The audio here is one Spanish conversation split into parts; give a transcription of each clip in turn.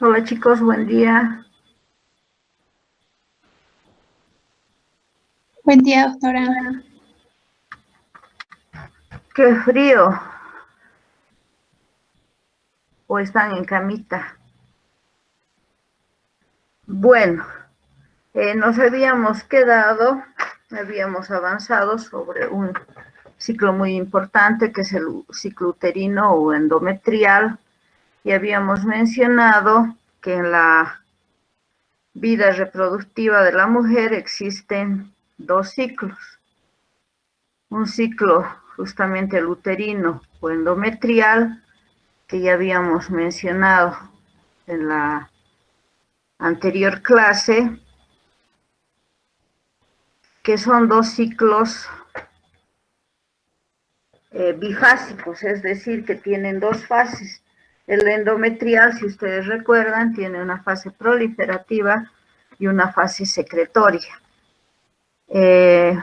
Hola chicos, buen día. Buen día, doctora. Qué frío. ¿O están en camita? Bueno, nos habíamos avanzado sobre un ciclo muy importante que es el ciclo uterino o endometrial, y habíamos mencionado que en la vida reproductiva de la mujer existen dos ciclos. Un ciclo justamente el uterino o endometrial, que ya habíamos mencionado en la anterior clase, que son dos ciclos bifásicos, es decir, que tienen dos fases. El endometrial, si ustedes recuerdan, tiene una fase proliferativa y una fase secretoria. ¿Me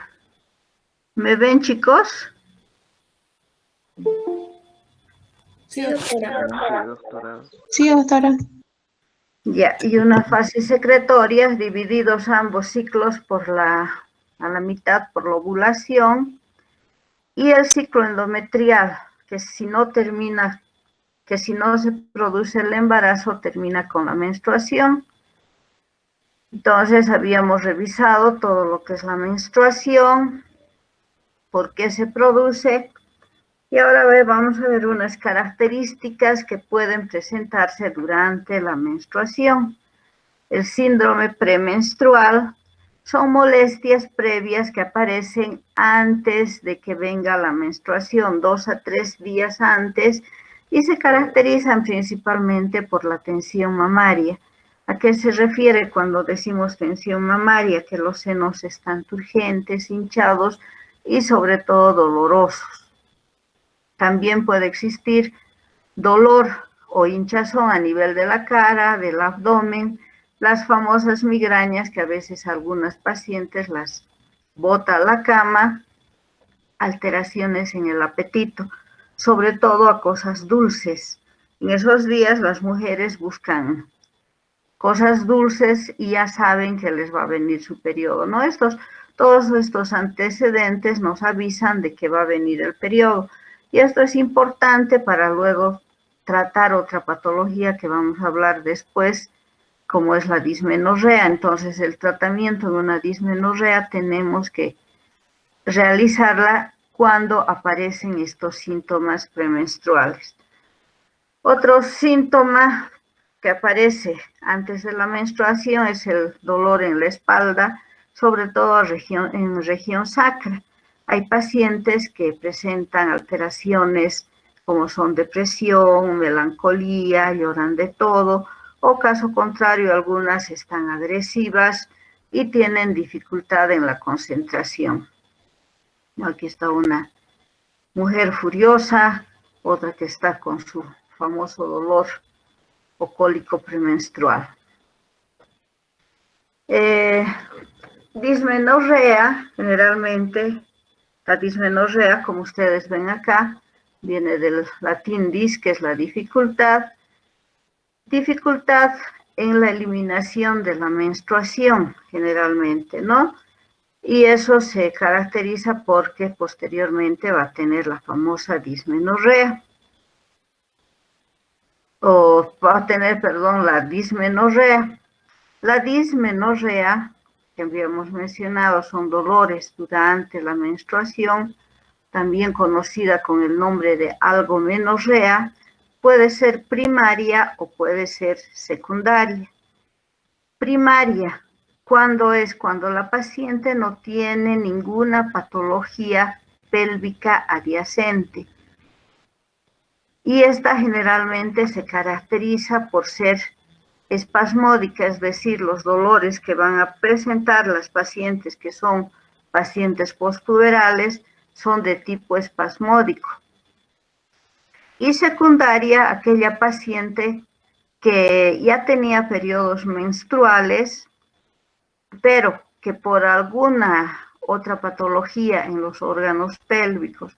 ven, chicos? Sí, doctora. Sí, doctora. Sí, doctora. Ya, y una fase secretoria, divididos ambos ciclos a la mitad por la ovulación, y el ciclo endometrial, que si no se produce el embarazo, termina con la menstruación. Entonces habíamos revisado todo lo que es la menstruación, por qué se produce, y ahora vamos a ver unas características que pueden presentarse durante la menstruación. El síndrome premenstrual son molestias previas que aparecen antes de que venga la menstruación, 2 a 3 días antes, y se caracterizan principalmente por la tensión mamaria. ¿A qué se refiere cuando decimos tensión mamaria? Que los senos están turgentes, hinchados y sobre todo dolorosos. También puede existir dolor o hinchazón a nivel de la cara, del abdomen, las famosas migrañas que a veces algunas pacientes las bota a la cama, alteraciones en el apetito, sobre todo a cosas dulces. En esos días las mujeres buscan cosas dulces y ya saben que les va a venir su periodo, ¿no? Todos estos antecedentes nos avisan de que va a venir el periodo, y esto es importante para luego tratar otra patología que vamos a hablar después, como es la dismenorrea. Entonces, el tratamiento de una dismenorrea tenemos que realizarla cuando aparecen estos síntomas premenstruales. Otro síntoma que aparece antes de la menstruación es el dolor en la espalda, sobre todo en región sacra. Hay pacientes que presentan alteraciones como son depresión, melancolía, lloran de todo, o caso contrario, algunas están agresivas y tienen dificultad en la concentración. Aquí está una mujer furiosa, otra que está con su famoso dolor o cólico premenstrual. Dismenorrea, generalmente, la dismenorrea, como ustedes ven acá, viene del latín dis, que es la dificultad en la eliminación de la menstruación, generalmente, ¿no? Y eso se caracteriza porque posteriormente va a tener la famosa dismenorrea. La dismenorrea. La dismenorrea, que habíamos mencionado, son dolores durante la menstruación, también conocida con el nombre de algomenorrea. Puede ser primaria o puede ser secundaria. Primaria, ¿cuándo es? Cuando la paciente no tiene ninguna patología pélvica adyacente. Y esta generalmente se caracteriza por ser espasmódica, es decir, los dolores que van a presentar las pacientes que son pacientes postpuberales son de tipo espasmódico. Y secundaria, aquella paciente que ya tenía periodos menstruales, pero que por alguna otra patología en los órganos pélvicos,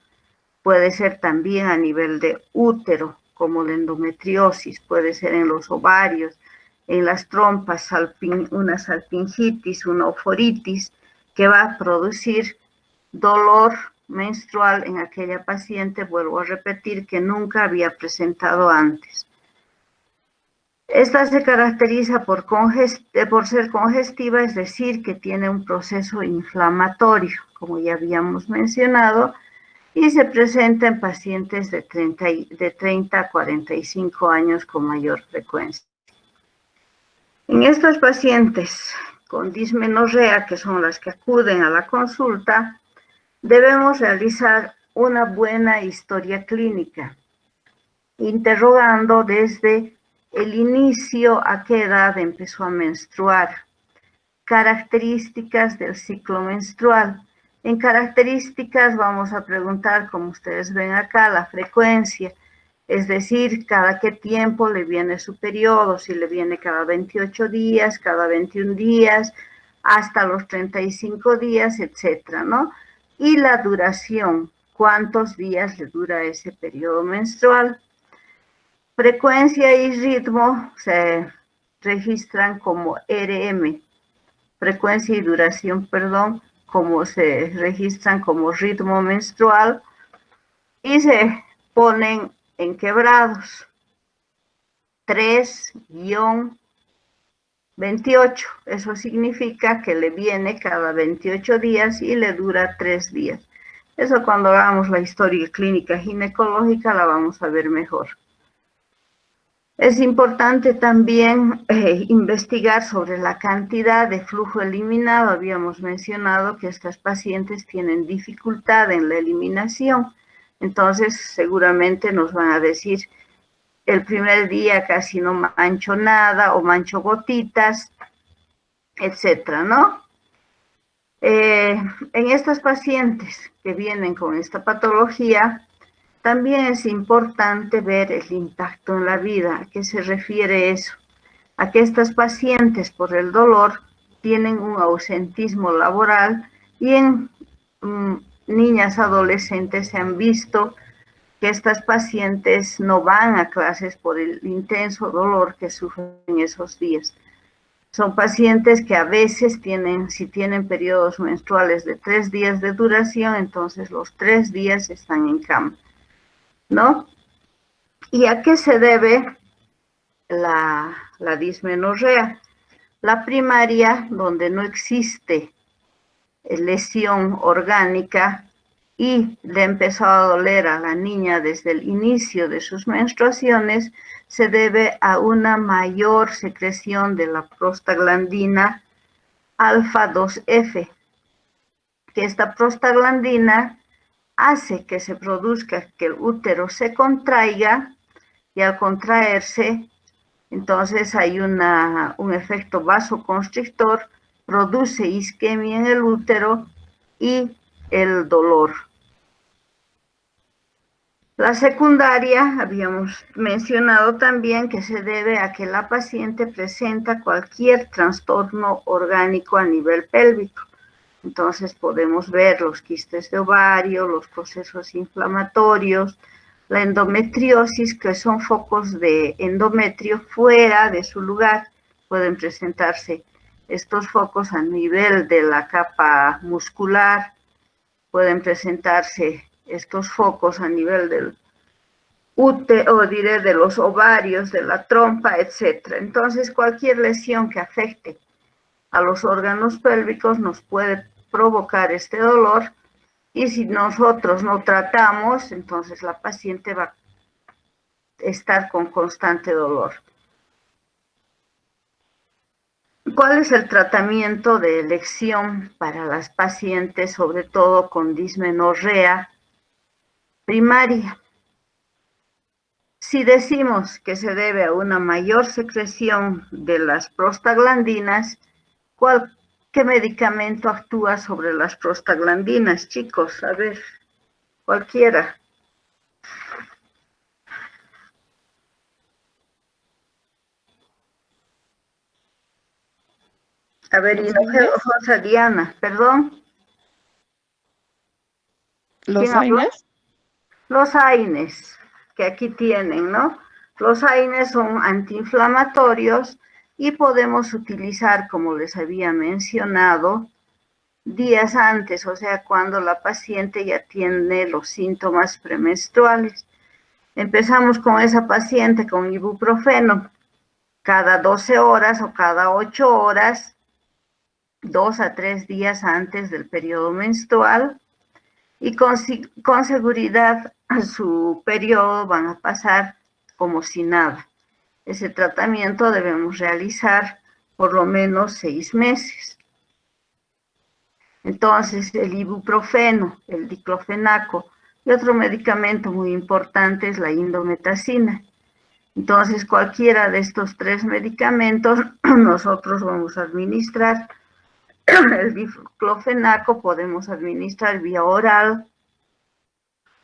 puede ser también a nivel de útero, como la endometriosis, puede ser en los ovarios, en las trompas una salpingitis, una oforitis, que va a producir dolor menstrual en aquella paciente, vuelvo a repetir, que nunca había presentado antes. Esta se caracteriza por ser congestiva, es decir, que tiene un proceso inflamatorio, como ya habíamos mencionado, y se presenta en pacientes de 30 a 45 años con mayor frecuencia. En estos pacientes con dismenorrea, que son las que acuden a la consulta, debemos realizar una buena historia clínica, interrogando desde el inicio a qué edad empezó a menstruar, características del ciclo menstrual. En características vamos a preguntar, como ustedes ven acá, la frecuencia, es decir, cada qué tiempo le viene su periodo, si le viene cada 28 días, cada 21 días, hasta los 35 días, etcétera, ¿no? Y la duración, cuántos días le dura ese periodo menstrual. Frecuencia y ritmo se registran como RM, frecuencia y duración, perdón, como se registran como ritmo menstrual, y se ponen en quebrados. 3-28, eso significa que le viene cada 28 días y le dura 3 días. Eso cuando hagamos la historia clínica ginecológica la vamos a ver mejor. Es importante también investigar sobre la cantidad de flujo eliminado. Habíamos mencionado que estas pacientes tienen dificultad en la eliminación. Entonces, seguramente nos van a decir, el primer día casi no mancho nada o mancho gotitas, etcétera, ¿no? En estas pacientes que vienen con esta patología, también es importante ver el impacto en la vida. ¿A qué se refiere eso? A que estas pacientes por el dolor tienen un ausentismo laboral y en niñas adolescentes se han visto que estas pacientes no van a clases por el intenso dolor que sufren esos días. Son pacientes que a veces si tienen periodos menstruales de 3 días de duración, entonces los 3 días están en cama, ¿no? ¿Y a qué se debe la dismenorrea? La primaria, donde no existe lesión orgánica y le empezó a doler a la niña desde el inicio de sus menstruaciones, se debe a una mayor secreción de la prostaglandina alfa 2F, que esta prostaglandina hace que se produzca, que el útero se contraiga, y al contraerse, entonces hay un efecto vasoconstrictor, produce isquemia en el útero y el dolor. La secundaria, habíamos mencionado también que se debe a que la paciente presenta cualquier trastorno orgánico a nivel pélvico. Entonces podemos ver los quistes de ovario, los procesos inflamatorios, la endometriosis, que son focos de endometrio fuera de su lugar. Pueden presentarse estos focos a nivel de la capa muscular, pueden presentarse estos focos a nivel del útero, o diré de los ovarios, de la trompa, etc. Entonces, cualquier lesión que afecte a los órganos pélvicos nos puede provocar este dolor, y si nosotros no tratamos, entonces la paciente va a estar con constante dolor. ¿Cuál es el tratamiento de elección para las pacientes, sobre todo con dismenorrea primaria? Si decimos que se debe a una mayor secreción de las prostaglandinas, ¿qué medicamento actúa sobre las prostaglandinas, chicos? A ver, cualquiera. A ver, Rosa Diana, perdón. ¿Los AINES? Los AINES, que aquí tienen, ¿no? Los AINES son antiinflamatorios y podemos utilizar, como les había mencionado, días antes, o sea, cuando la paciente ya tiene los síntomas premenstruales. Empezamos con esa paciente con ibuprofeno cada 12 horas o cada 8 horas, 2 a 3 días antes del periodo menstrual, y con seguridad a su periodo van a pasar como si nada. Ese tratamiento debemos realizar por lo menos 6 meses. Entonces, el ibuprofeno, el diclofenaco y otro medicamento muy importante es la indometacina. Entonces, cualquiera de estos 3 medicamentos nosotros vamos a administrar. El diclofenaco podemos administrar vía oral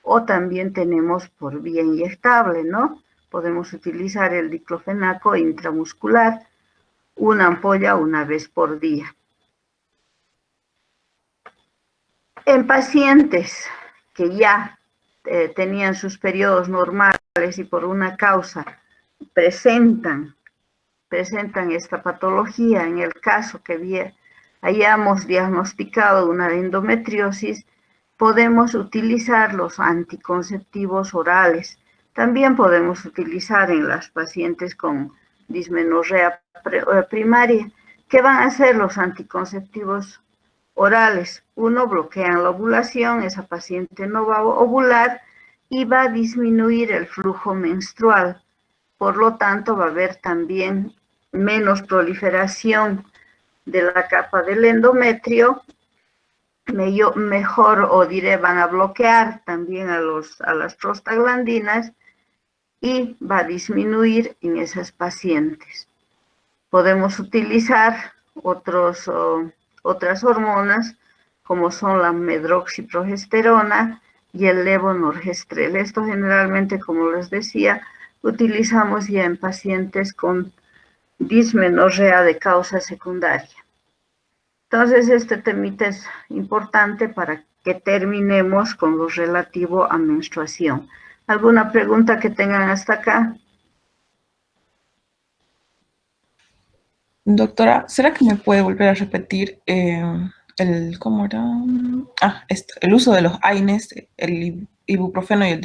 o también tenemos por vía inyectable, ¿no? Podemos utilizar el diclofenaco intramuscular, una ampolla una vez por día. En pacientes que ya tenían sus periodos normales y por una causa presentan esta patología, en el caso que hayamos diagnosticado una endometriosis, podemos utilizar los anticonceptivos orales. También podemos utilizar en las pacientes con dismenorrea primaria. ¿Qué van a hacer los anticonceptivos orales? Uno, bloquean la ovulación, esa paciente no va a ovular y va a disminuir el flujo menstrual. Por lo tanto, va a haber también menos proliferación de la capa del endometrio, mejor o diré, van a bloquear también a las prostaglandinas y va a disminuir en esas pacientes. Podemos utilizar otras hormonas como son la medroxiprogesterona y el levonorgestrel. Esto generalmente, como les decía, utilizamos ya en pacientes con dismenorrea de causa secundaria. Entonces, este temita es importante para que terminemos con lo relativo a menstruación. ¿Alguna pregunta que tengan hasta acá? Doctora, ¿será que me puede volver a repetir ¿cómo era? El uso de los AINES, el ibuprofeno y el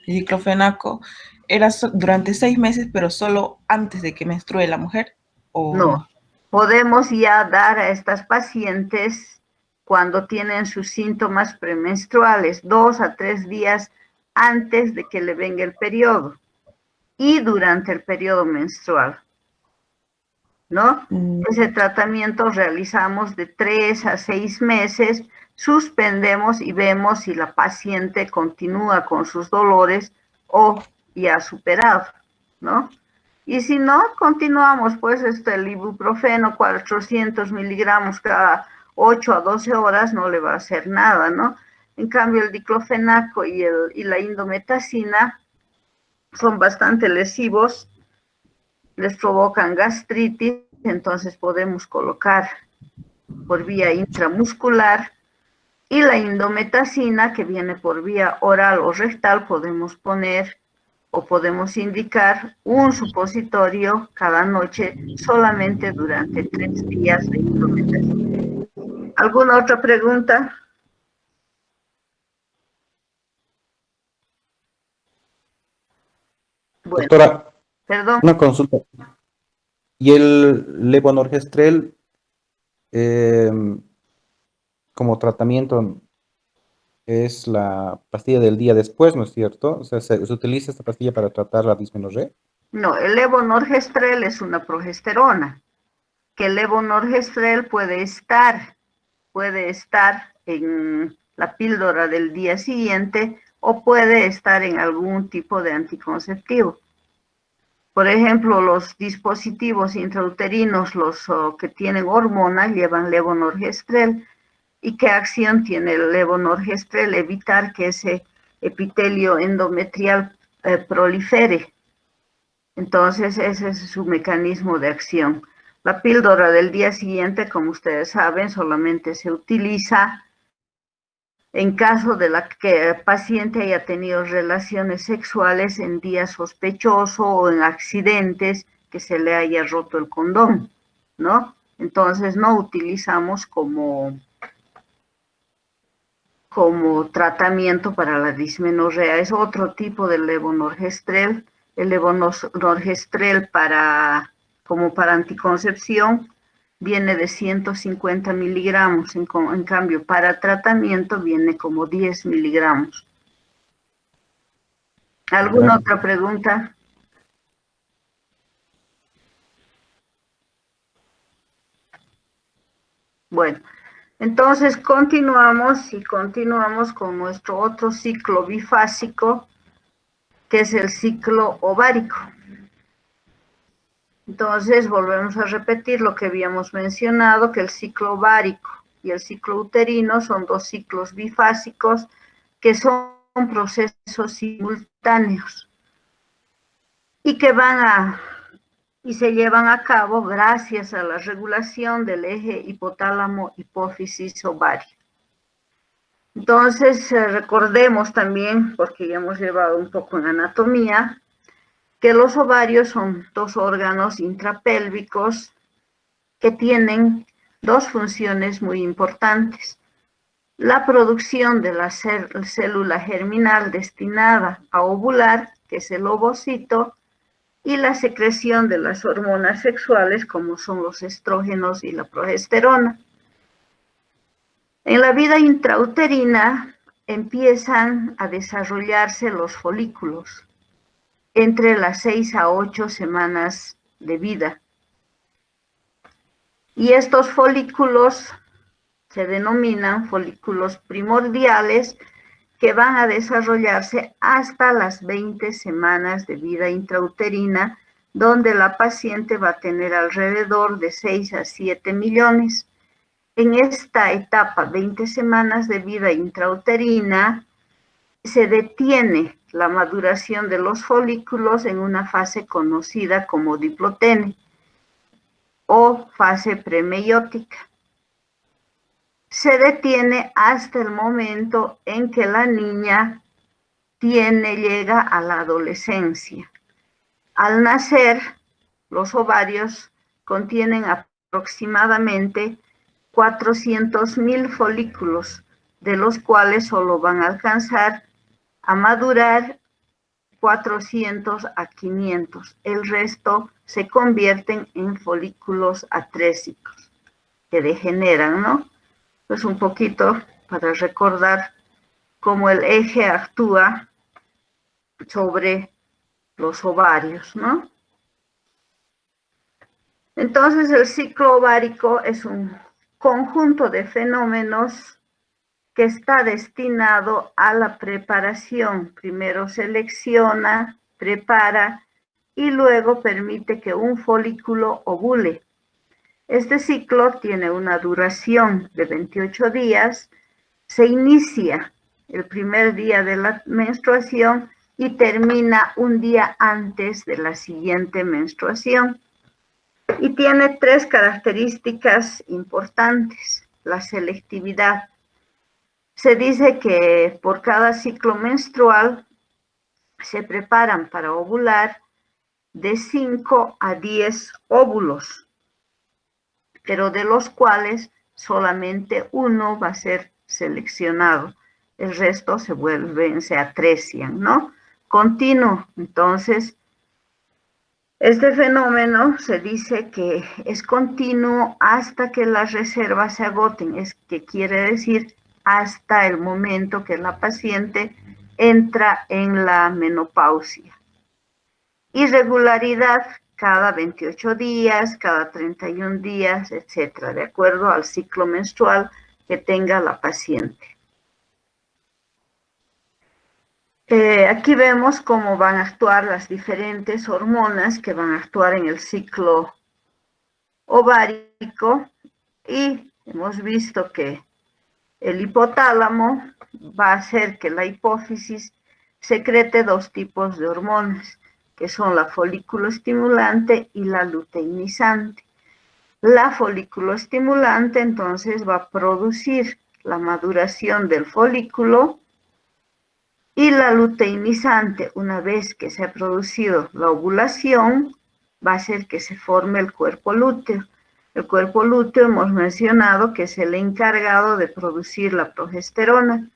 diclofenaco, era durante 6 meses, pero solo antes de que menstrue la mujer? ¿O no? Podemos ya dar a estas pacientes cuando tienen sus síntomas premenstruales, 2 a 3 días antes de que le venga el periodo y durante el periodo menstrual, ¿no? Ese tratamiento realizamos de 3 a 6 meses, suspendemos y vemos si la paciente continúa con sus dolores o ya ha superado, ¿no? Y si no, continuamos, pues, el ibuprofeno, 400 miligramos cada 8 a 12 horas, no le va a hacer nada, ¿no? En cambio, el diclofenaco y la indometacina son bastante lesivos, les provocan gastritis, entonces podemos colocar por vía intramuscular, y la indometacina, que viene por vía oral o rectal, podemos poner o podemos indicar un supositorio cada noche solamente durante 3 días de indometacina. ¿Alguna otra pregunta? Bueno, Doctora, perdón. una consulta. ¿Y el levonorgestrel como tratamiento es la pastilla del día después, ¿no es cierto? O sea, ¿se utiliza esta pastilla para tratar la dismenorrea? No, el levonorgestrel es una progesterona, que el levonorgestrel puede estar en la píldora del día siguiente o puede estar en algún tipo de anticonceptivo. Por ejemplo, los dispositivos intrauterinos, los que tienen hormonas, llevan levonorgestrel. ¿Y qué acción tiene el levonorgestrel? Evitar que ese epitelio endometrial prolifere. Entonces, ese es su mecanismo de acción. La píldora del día siguiente, como ustedes saben, solamente se utiliza en caso de que el paciente haya tenido relaciones sexuales en días sospechosos o en accidentes que se le haya roto el condón, ¿no? Entonces no utilizamos como tratamiento para la dismenorrea. Es otro tipo de levonorgestrel. El levonorgestrel como para anticoncepción viene de 150 miligramos, en cambio para tratamiento viene como 10 miligramos. ¿Alguna otra pregunta? Bueno, entonces continuamos con nuestro otro ciclo bifásico, que es el ciclo ovárico. Entonces volvemos a repetir lo que habíamos mencionado, que el ciclo ovárico y el ciclo uterino son dos ciclos bifásicos que son procesos simultáneos y que se llevan a cabo gracias a la regulación del eje hipotálamo, hipófisis, ovario. Entonces, recordemos también, porque ya hemos llevado un poco en anatomía, que los ovarios son dos órganos intrapélvicos que tienen dos funciones muy importantes. La producción de la célula germinal destinada a ovular, que es el ovocito, y la secreción de las hormonas sexuales, como son los estrógenos y la progesterona. En la vida intrauterina empiezan a desarrollarse los folículos entre las 6 a 8 semanas de vida. Y estos folículos se denominan folículos primordiales, que van a desarrollarse hasta las 20 semanas de vida intrauterina, donde la paciente va a tener alrededor de 6 a 7 millones. En esta etapa, 20 semanas de vida intrauterina, se detiene la maduración de los folículos en una fase conocida como diplotene o fase premeiótica. Se detiene hasta el momento en que la niña llega a la adolescencia. Al nacer, los ovarios contienen aproximadamente 400,000 folículos, de los cuales solo van a alcanzar a madurar 400 a 500. El resto se convierten en folículos atrésicos, que degeneran, ¿no? Pues un poquito para recordar cómo el eje actúa sobre los ovarios, ¿no? Entonces el ciclo ovárico es un conjunto de fenómenos que está destinado a la preparación. Primero selecciona, prepara y luego permite que un folículo ovule. Este ciclo tiene una duración de 28 días, se inicia el primer día de la menstruación y termina un día antes de la siguiente menstruación. Y tiene 3 características importantes. La selectividad. Se dice que por cada ciclo menstrual se preparan para ovular de 5 a 10 óvulos, pero de los cuales solamente uno va a ser seleccionado. El resto se atresian, ¿no? Continuo. Entonces, este fenómeno se dice que es continuo hasta que las reservas se agoten, es que quiere decir hasta el momento que la paciente entra en la menopausia. Irregularidad cada 28 días, cada 31 días, etcétera, de acuerdo al ciclo menstrual que tenga la paciente. Aquí vemos cómo van a actuar las diferentes hormonas que van a actuar en el ciclo ovárico y hemos visto que el hipotálamo va a hacer que la hipófisis secrete 2 tipos de hormonas, que son la folículo estimulante y la luteinizante. La folículo estimulante entonces va a producir la maduración del folículo y la luteinizante, una vez que se ha producido la ovulación, va a hacer que se forme el cuerpo lúteo. El cuerpo lúteo hemos mencionado que es el encargado de producir la progesterona.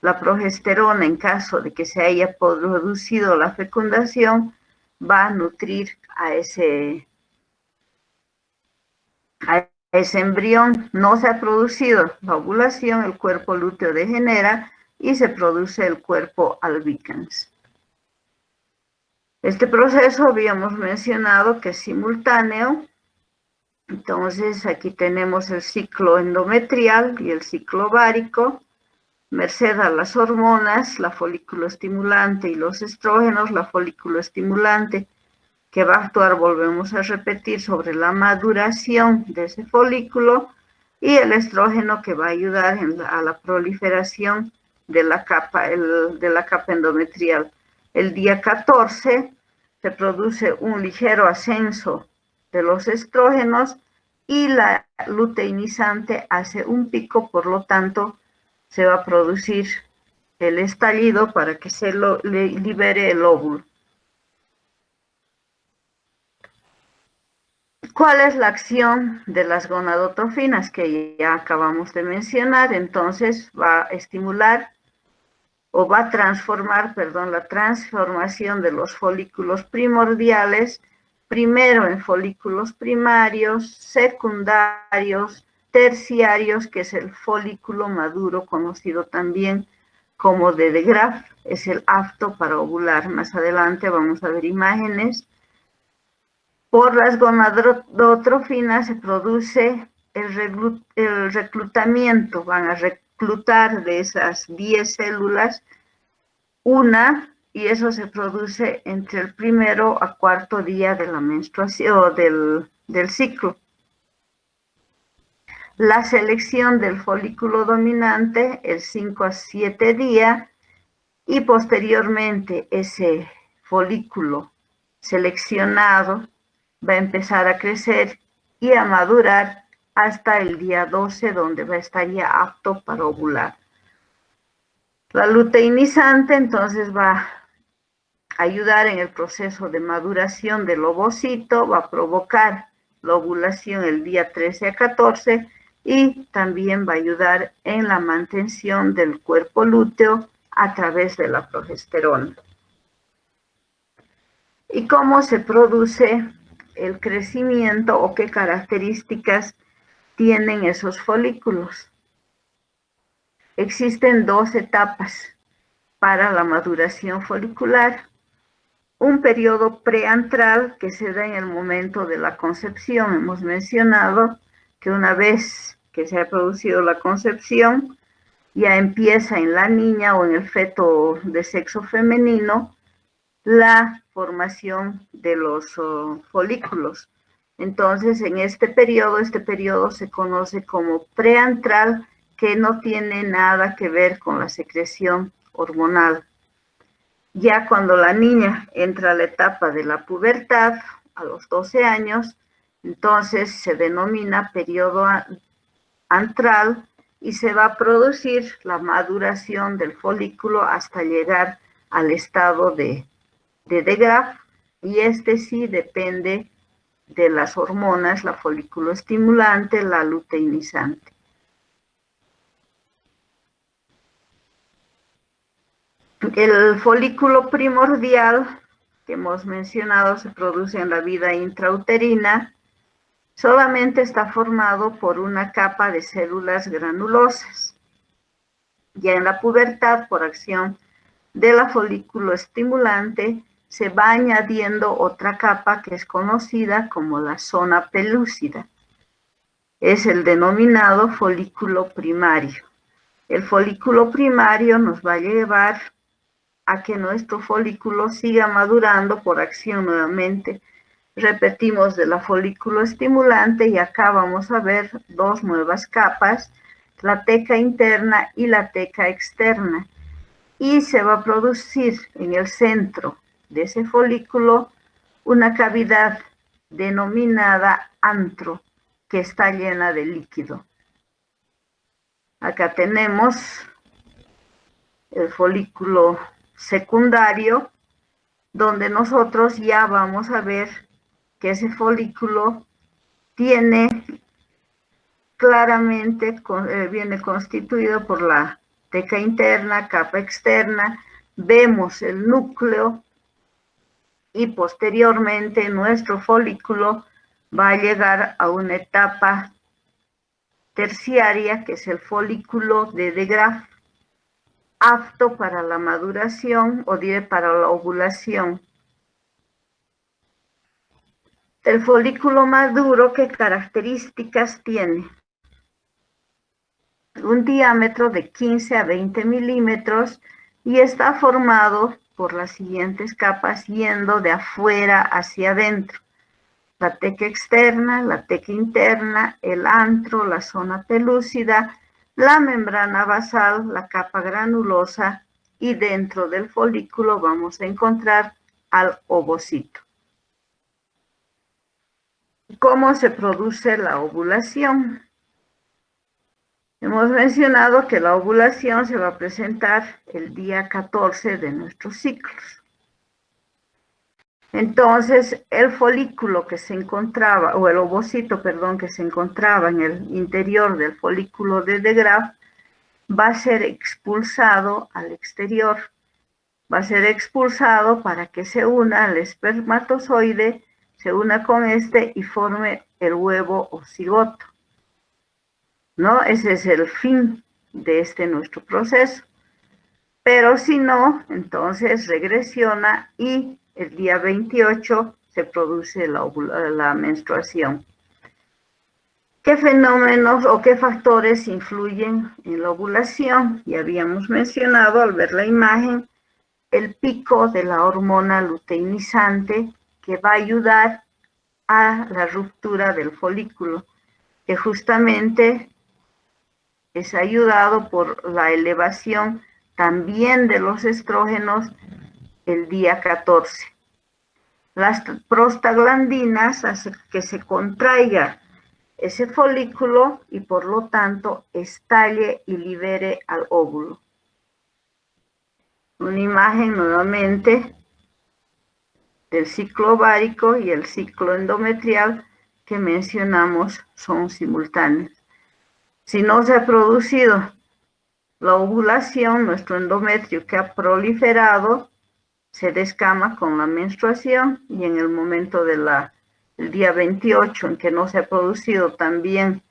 La progesterona, en caso de que se haya producido la fecundación, va a nutrir a ese embrión. No se ha producido la ovulación, el cuerpo lúteo degenera y se produce el cuerpo albicans. Este proceso habíamos mencionado que es simultáneo. Entonces aquí tenemos el ciclo endometrial y el ciclo ovárico. Merced a las hormonas, la folículo estimulante y los estrógenos, la folículo estimulante que va a actuar, volvemos a repetir, sobre la maduración de ese folículo, y el estrógeno que va a ayudar a la proliferación de la capa endometrial. El día 14 se produce un ligero ascenso de los estrógenos y la luteinizante hace un pico, por lo tanto se va a producir el estallido para que se libere el óvulo. ¿Cuál es la acción de las gonadotrofinas que ya acabamos de mencionar? Entonces va a estimular o va a transformar, la transformación de los folículos primordiales, primero en folículos primarios, secundarios, terciarios, que es el folículo maduro, conocido también como de Graf, es el apto para ovular. Más adelante vamos a ver imágenes. Por las gonadotrofinas se produce el reclutamiento, van a reclutar de esas 10 células una, y eso se produce entre el primero a cuarto día de la menstruación, del ciclo. La selección del folículo dominante, el 5 a 7 días, y posteriormente ese folículo seleccionado va a empezar a crecer y a madurar hasta el día 12, donde estaría apto para ovular. La luteinizante entonces va a ayudar en el proceso de maduración del ovocito, va a provocar la ovulación el día 13 a 14 y también va a ayudar en la mantención del cuerpo lúteo a través de la progesterona. ¿Y cómo se produce el crecimiento o qué características tienen esos folículos? Existen 2 etapas para la maduración folicular. Un periodo preantral que se da en el momento de la concepción. Hemos mencionado que una vez que se ha producido la concepción, ya empieza en la niña o en el feto de sexo femenino la formación de los folículos. Entonces, en este periodo se conoce como preantral, que no tiene nada que ver con la secreción hormonal. Ya cuando la niña entra a la etapa de la pubertad, a los 12 años, entonces se denomina periodo antral y se va a producir la maduración del folículo hasta llegar al estado de de Graf, y este sí depende de las hormonas, la folículo estimulante, la luteinizante. El folículo primordial que hemos mencionado se produce en la vida intrauterina, solamente está formado por una capa de células granulosas. Ya en la pubertad, por acción de la folículo estimulante, se va añadiendo otra capa que es conocida como la zona pelúcida. Es el denominado folículo primario. El folículo primario nos va a llevar a que nuestro folículo siga madurando por acción nuevamente. Repetimos de la folículo estimulante y acá vamos a ver 2 nuevas capas, la teca interna y la teca externa. Y se va a producir en el centro de ese folículo una cavidad denominada antro, que está llena de líquido. Acá tenemos el folículo secundario, donde nosotros ya vamos a ver que ese folículo tiene claramente, viene constituido por la teca interna, capa externa, vemos el núcleo y posteriormente nuestro folículo va a llegar a una etapa terciaria, que es el folículo de De Graaf, apto para la maduración o diré para la ovulación. El folículo maduro, ¿qué características tiene? Un diámetro de 15 a 20 milímetros y está formado por las siguientes capas yendo de afuera hacia adentro. La teca externa, la teca interna, el antro, la zona pelúcida, la membrana basal, la capa granulosa y dentro del folículo vamos a encontrar al ovocito. ¿Cómo se produce la ovulación? Hemos mencionado que la ovulación se va a presentar el día 14 de nuestros ciclos. Entonces, el folículo que se encontraba, o el ovocito, perdón, que se encontraba en el interior del folículo de De Graaf, va a ser expulsado al exterior. Va a ser expulsado para que se una al espermatozoide, se una con este y forme el huevo o cigoto, ¿no? Ese es el fin de nuestro proceso. Pero si no, entonces regresiona y el día 28 se produce la menstruación. ¿Qué fenómenos o qué factores influyen en la ovulación? Ya habíamos mencionado al ver la imagen el pico de la hormona luteinizante que va a ayudar a la ruptura del folículo, que justamente es ayudado por la elevación también de los estrógenos el día 14. Las prostaglandinas hacen que se contraiga ese folículo y por lo tanto estalle y libere al óvulo. Una imagen nuevamente del ciclo ovárico y el ciclo endometrial que mencionamos son simultáneos. Si no se ha producido la ovulación, nuestro endometrio que ha proliferado se descama con la menstruación y en el momento del día 28 en que no se ha producido también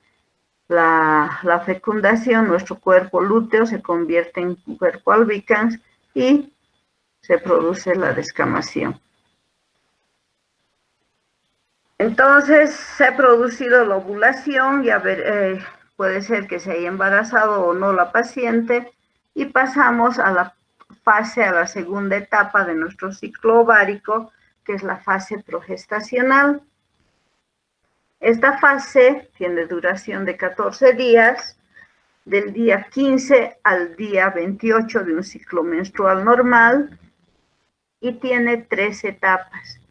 la fecundación, nuestro cuerpo lúteo se convierte en cuerpo albicans y se produce la descamación. Entonces se ha producido la ovulación y puede ser que se haya embarazado o no la paciente y pasamos a la segunda etapa de nuestro ciclo ovárico, que es la fase progestacional. Esta fase tiene duración de 14 días, del día 15 al día 28 de un ciclo menstrual normal y tiene 3 etapas.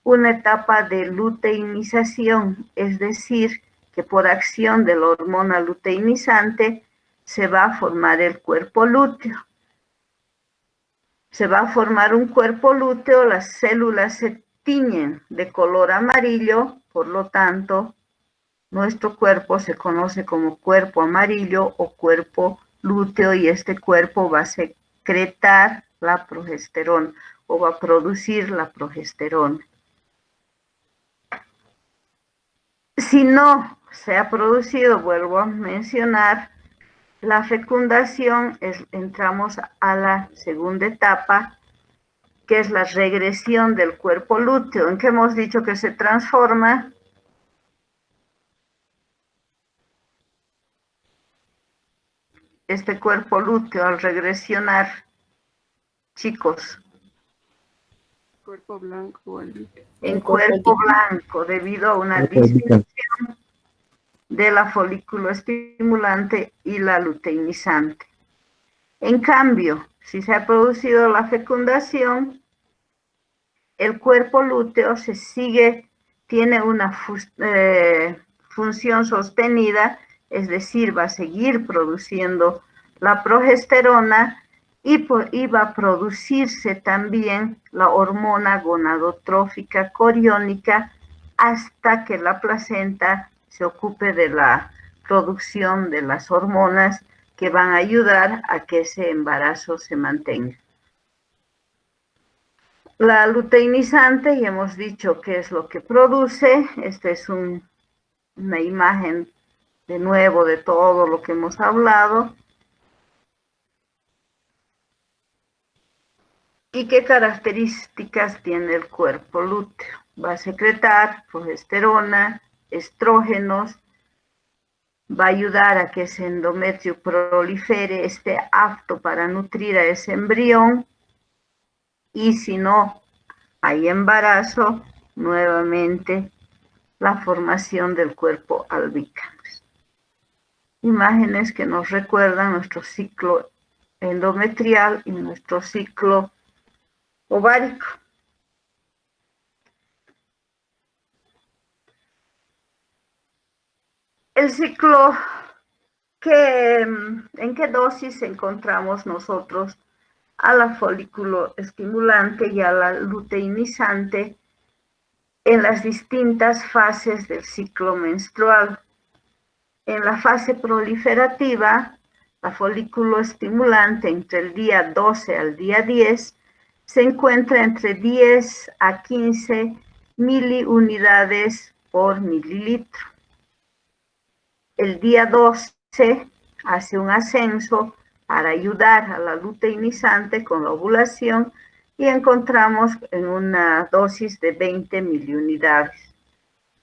Una etapa de luteinización, es decir, que por acción de la hormona luteinizante se va a formar el cuerpo lúteo. Se va a formar un cuerpo lúteo, las células se tiñen de color amarillo, por lo tanto, nuestro cuerpo se conoce como cuerpo amarillo o cuerpo lúteo y este cuerpo va a secretar la progesterona o va a producir la progesterona. Si no se ha producido, vuelvo a mencionar, la fecundación, entramos a la segunda etapa, que es la regresión del cuerpo lúteo, en que hemos dicho que se transforma este cuerpo lúteo al regresionar, chicos. Cuerpo blanco. En cuerpo blanco, debido a una disminución de la folículo estimulante y la luteinizante. En cambio, si se ha producido la fecundación, el cuerpo lúteo tiene una función sostenida, es decir, va a seguir produciendo la progesterona y va a producirse también la hormona gonadotrófica coriónica hasta que la placenta se ocupe de la producción de las hormonas que van a ayudar a que ese embarazo se mantenga. La luteinizante, ya hemos dicho qué es lo que produce. Esta es una imagen de nuevo de todo lo que hemos hablado. ¿Y qué características tiene el cuerpo lúteo? Va a secretar progesterona, estrógenos, va a ayudar a que ese endometrio prolifere, esté apto para nutrir a ese embrión, y si no hay embarazo, nuevamente la formación del cuerpo albicans. Imágenes que nos recuerdan nuestro ciclo endometrial y nuestro ciclo ovárico. El ciclo, ¿en qué dosis encontramos nosotros a la folículo estimulante y a la luteinizante en las distintas fases del ciclo menstrual? En la fase proliferativa, la folículo estimulante entre el día 12 al día 10 se encuentra entre 10 a 15 miliunidades por mililitro. El día 12 hace un ascenso para ayudar a la luteinizante con la ovulación y encontramos en una dosis de 20 miliunidades.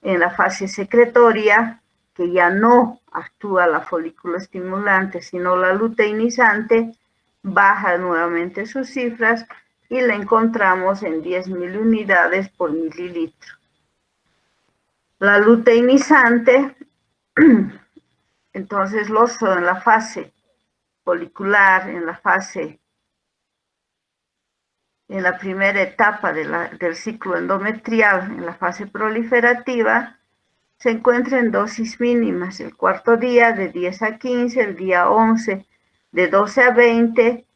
En la fase secretoria, que ya no actúa la folículo estimulante, sino la luteinizante, baja nuevamente sus cifras y la encontramos en 10 miliunidades por mililitro. La luteinizante, entonces, en la fase folicular, en la primera etapa del ciclo endometrial, en la fase proliferativa, se encuentra en dosis mínimas. El cuarto día de 10 a 15, el día 11 de 12 a 20,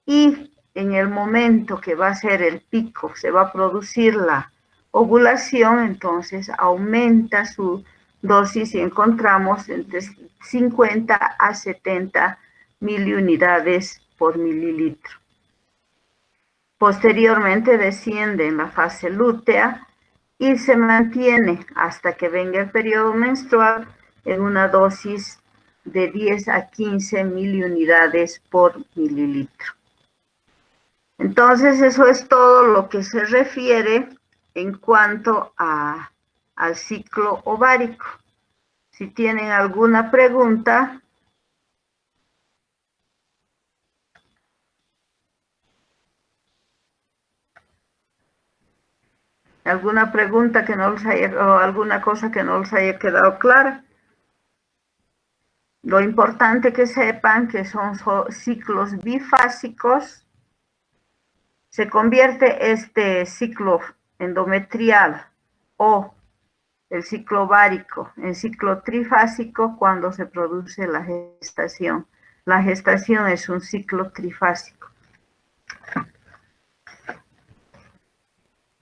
y en el momento que va a ser el pico, se va a producir la ovulación, entonces aumenta su dosis y encontramos entre 50 a 70 miliunidades por mililitro. Posteriormente desciende en la fase lútea y se mantiene hasta que venga el periodo menstrual en una dosis de 10 a 15 miliunidades por mililitro. Entonces, eso es todo lo que se refiere en cuanto al ciclo ovárico. Si tienen alguna pregunta. ¿Alguna pregunta que no les haya, o alguna cosa que no les haya quedado clara? Lo importante que sepan que son ciclos bifásicos. Se convierte este ciclo endometrial o el ciclo ovárico en ciclo trifásico cuando se produce la gestación. La gestación es un ciclo trifásico.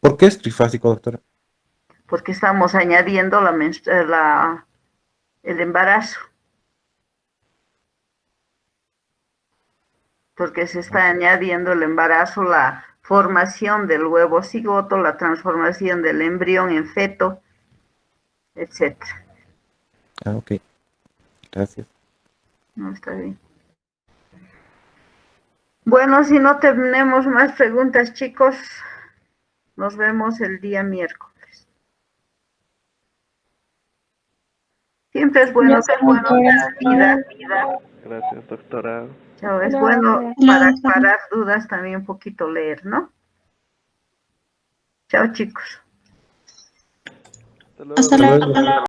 ¿Por qué es trifásico, doctora? Porque estamos añadiendo el embarazo. Porque se está añadiendo el embarazo, la formación del huevo cigoto, la transformación del embrión en feto, etc. Ah, ok. Gracias. No, está bien. Bueno, si no tenemos más preguntas, chicos, nos vemos el día miércoles. Siempre es bueno que vida. Gracias, doctora. Chao, es bueno para aclarar dudas también un poquito leer, ¿no? Chao, chicos. Hasta luego. Hasta luego.